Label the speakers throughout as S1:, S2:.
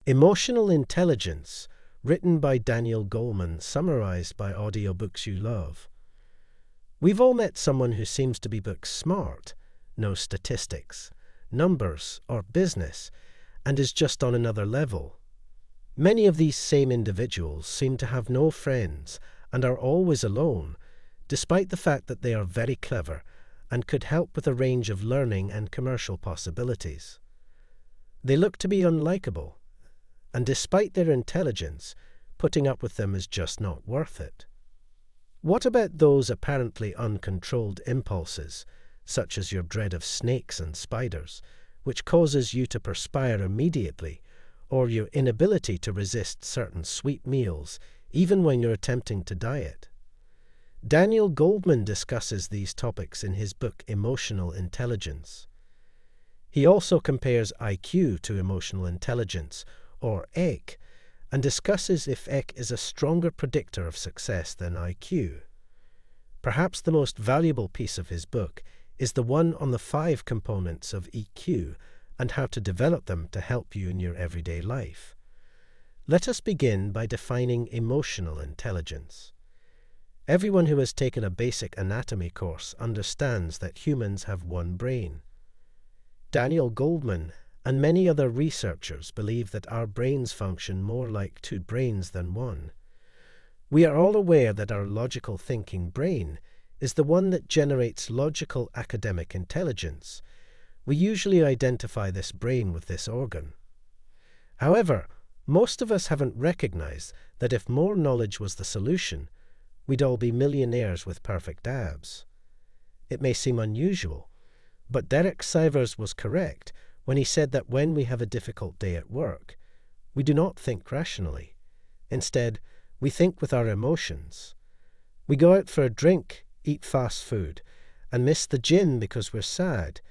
S1: Emotional Intelligence, written by Daniel Goleman, summarized by Audiobooksyoulove. We've all met someone who seems to be book smart, knows statistics, numbers, or business, and is just on another level. Many of these same individuals seem to have no friends and are always alone, despite the fact that they are very clever and could help with a range of learning and commercial possibilities. They look to be unlikable, and despite their intelligence, putting up with them is just not worth it. What about those apparently uncontrolled impulses, such as your dread of snakes and spiders, which causes you to perspire immediately, or your inability to resist certain sweet meals, even when you're attempting to diet? Daniel Goleman discusses these topics in his book Emotional Intelligence. He also compares IQ to emotional intelligence, or EQ, and discusses if EQ is a stronger predictor of success than IQ. Perhaps the most valuable piece of his book is the one on the 5 components of EQ and how to develop them to help you in your everyday life. Let us begin by defining emotional intelligence. Everyone who has taken a basic anatomy course understands that humans have one brain. Daniel Goleman and many other researchers believe that our brains function more like 2 brains than 1. We are all aware that our logical thinking brain is the one that generates logical academic intelligence. We usually identify this brain with this organ. However, most of us haven't recognized that if more knowledge was the solution, we'd all be millionaires with perfect abs. It may seem unusual, but Derek Sivers was correct when he said that when we have a difficult day at work, we do not think rationally. Instead, we think with our emotions. We go out for a drink, eat fast food, and miss the gym because we're sad,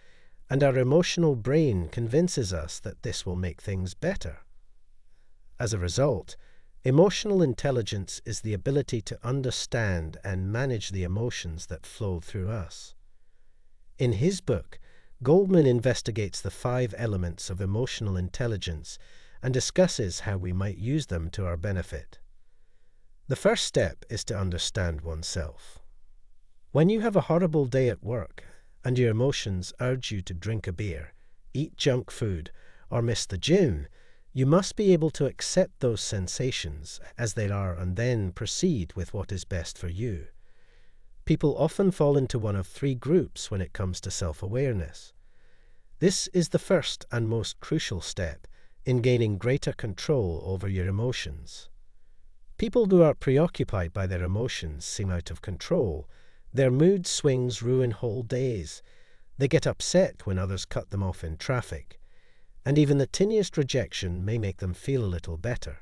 S1: and our emotional brain convinces us that this will make things better. As a result, emotional intelligence is the ability to understand and manage the emotions that flow through us. In his book, Goleman investigates the 5 elements of emotional intelligence and discusses how we might use them to our benefit. The first step is to understand oneself. When you have a horrible day at work and your emotions urge you to drink a beer, eat junk food, or miss the gym, you must be able to accept those sensations as they are and then proceed with what is best for you. People often fall into one of 3 groups when it comes to self-awareness. This is the first and most crucial step in gaining greater control over your emotions. People who are preoccupied by their emotions seem out of control. Their mood swings ruin whole days. They get upset when others cut them off in traffic. And even the tiniest rejection may make them feel a little better.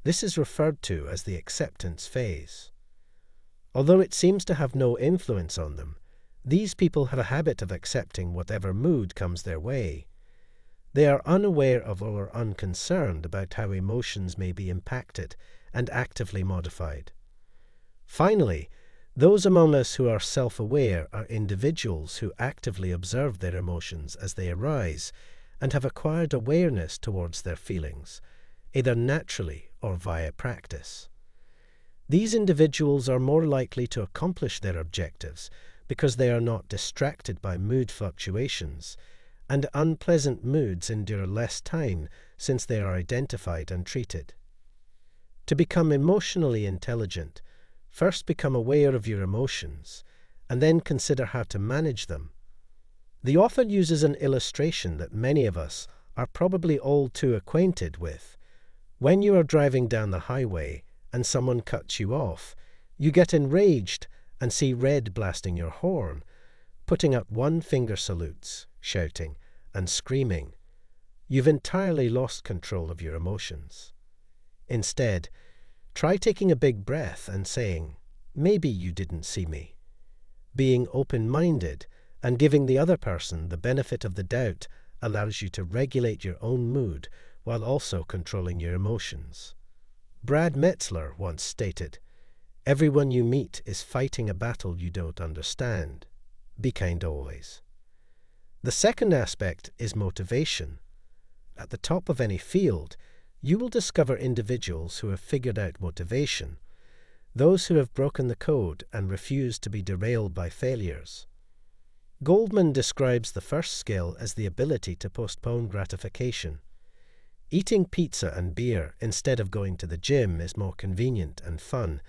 S1: This is referred to as the acceptance phase. Although it seems to have no influence on them, these people have a habit of accepting whatever mood comes their way. They are unaware of or unconcerned about how emotions may be impacted and actively modified. Finally, those among us who are self-aware are individuals who actively observe their emotions as they arise and have acquired awareness towards their feelings, either naturally or via practice. These individuals are more likely to accomplish their objectives because they are not distracted by mood fluctuations, and unpleasant moods endure less time since they are identified and treated. To become emotionally intelligent, first become aware of your emotions, and then consider how to manage them. The author uses an illustration that many of us are probably all too acquainted with. When you are driving down the highway and someone cuts you off, you get enraged and see red blasting your horn, putting up 1-finger salutes, shouting, and screaming. You've entirely lost control of your emotions. Instead, try taking a big breath and saying, "Maybe you didn't see me." Being open-minded and giving the other person the benefit of the doubt allows you to regulate your own mood while also controlling your emotions. Brad Metzler once stated, "Everyone you meet is fighting a battle you don't understand. Be kind always." The second aspect is motivation. At the top of any field, You will discover individuals who have figured out motivation, those who have broken the code and refuse to be derailed by failures. Goleman describes the first skill as the ability to postpone gratification. Eating pizza and beer instead of going to the gym is more convenient and fun,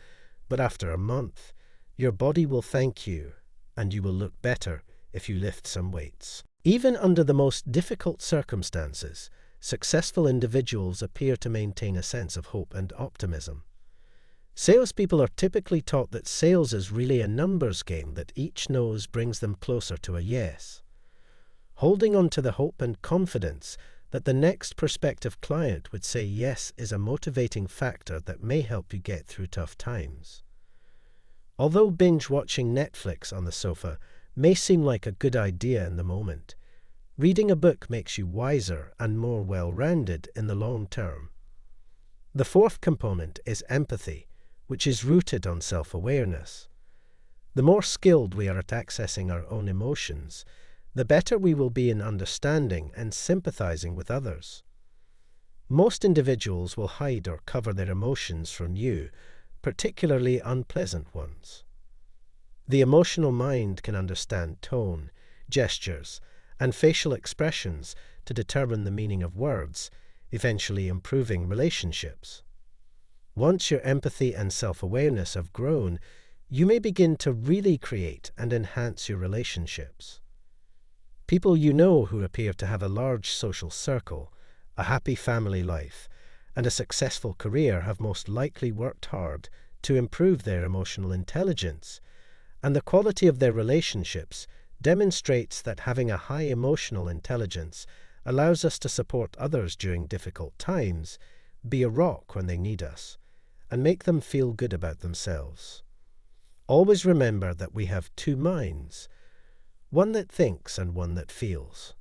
S1: but after a month, your body will thank you, and you will look better if you lift some weights. Even under the most difficult circumstances, successful individuals appear to maintain a sense of hope and optimism. Salespeople are typically taught that sales is really a numbers game that each knows brings them closer to a yes. Holding on to the hope and confidence that the next prospective client would say yes is a motivating factor that may help you get through tough times. Although binge-watching Netflix on the sofa may seem like a good idea in the moment, reading a book makes you wiser and more well-rounded in the long term. The fourth component is empathy, which is rooted on self-awareness. The more skilled we are at accessing our own emotions, the better we will be in understanding and sympathizing with others. Most individuals will hide or cover their emotions from you, particularly unpleasant ones. The emotional mind can understand tone, gestures, and facial expressions to determine the meaning of words, eventually improving relationships. Once your empathy and self-awareness have grown, you may begin to really create and enhance your relationships. People you know who appear to have a large social circle, a happy family life, and a successful career have most likely worked hard to improve their emotional intelligence, and the quality of their relationships demonstrates that having a high emotional intelligence allows us to support others during difficult times, be a rock when they need us, and make them feel good about themselves. Always remember that we have two minds, one that thinks and one that feels.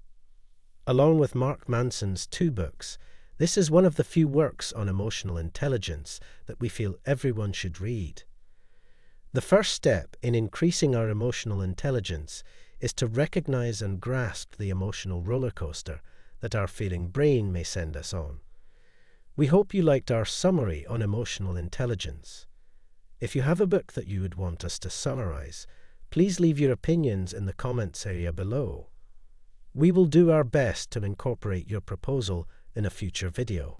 S1: Along with Mark Manson's 2 books, this is one of the few works on emotional intelligence that we feel everyone should read. The first step in increasing our emotional intelligence is to recognize and grasp the emotional roller coaster that our feeling brain may send us on. We hope you liked our summary on emotional intelligence. If you have a book that you would want us to summarize, please leave your opinions in the comments area below. We will do our best to incorporate your proposal in a future video.